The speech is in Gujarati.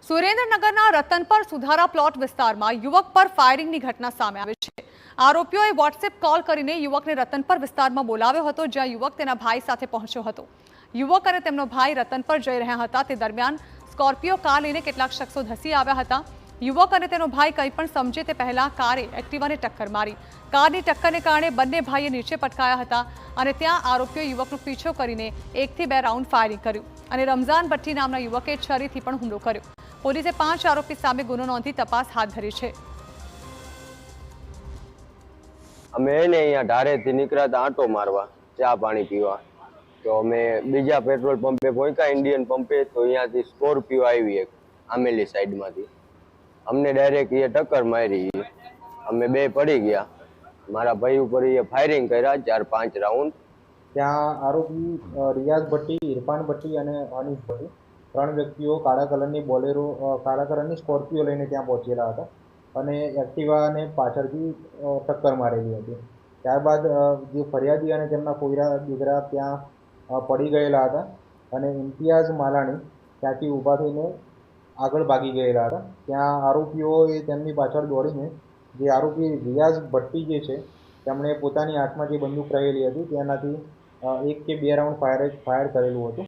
સુરેન્દ્રનગરના રતનપર સુધારા પ્લોટ વિસ્તારમાં યુવક પર ફાયરિંગની ઘટના સામે આવી છે। આરોપીઓએ વોટ્સએપ કોલ કરીને યુવકને રતનપર વિસ્તારમાં બોલાવ્યો હતો, જ્યાં યુવક તેના ભાઈ સાથે પહોંચ્યો હતો। યુવક અને તેમનો ભાઈ રતનપર જઈ રહ્યા હતા, તે દરમિયાન સ્કોર્પિયો કાર લઈને કેટલાક શખ્સો ધસી આવ્યા હતા। યુવક અને તેનો ભાઈ કંઈ પણ સમજે તે પહેલા કારે એક્ટિવાને ટક્કર મારી। કારની ટક્કરને કારણે બંને ભાઈએ નીચે પટકાયા હતા અને ત્યાં આરોપીઓએ યુવકનો પીછો કરીને 1 થી 2 રાઉન્ડ ફાયરિંગ કર્યું અને રમઝાન ભટ્ટી નામના યુવકે છરીથી પણ હુમલો કર્યો। પોલીસે 5 આરોપી સામે ગુનો નોંધી તપાસ હાથ ધરી છે। અમે એને અહીંયા ધારેથી નીકળ્યા આંટો મારવા, ચા પાણી પીવા, તો અમે બીજા પેટ્રોલ પંપે પહોંચ્યા, ઇન્ડિયન પંપે। તો અહીંયાથી સ્કોર્પિયો આવી એક આમેલી સાઈડમાંથી, અમને ડાયરેક્ટ એ ટક્કર મારી, અમે બે પડી ગયા। મારા ભાઈ ઉપર એ ફાયરિંગ કર્યા 4-5 રાઉન્ડ। ત્યાં આરોપી રિયાઝ ભટ્ટી, ઇરફાન ભટ્ટી અને અનીસ ભટ્ટી 3 વ્યક્તિઓ કાળા કલરની બોલેરો, કાળા કલરની સ્કોર્પિયો લઈને ત્યાં પહોંચેલા હતા અને એક્ટિવાને પાછળથી ટક્કર મારેલી હતી। ત્યારબાદ જે ફરિયાદી અને તેમના કોયરા દીકરા ત્યાં પડી ગયેલા હતા અને ઇમ્તિયાઝ માલાણી ત્યાંથી ઊભા થઈને આગળ ભાગી ગયેલા હતા। ત્યાં આરોપીઓએ તેમની પાછળ દોડીને જે આરોપી રિયાઝ ભટ્ટી જે છે તેમણે પોતાની હાથમાં જે બંદૂક રહેલી હતી તેનાથી 1 કે 2 રાઉન્ડ ફાયર કરેલું હતું।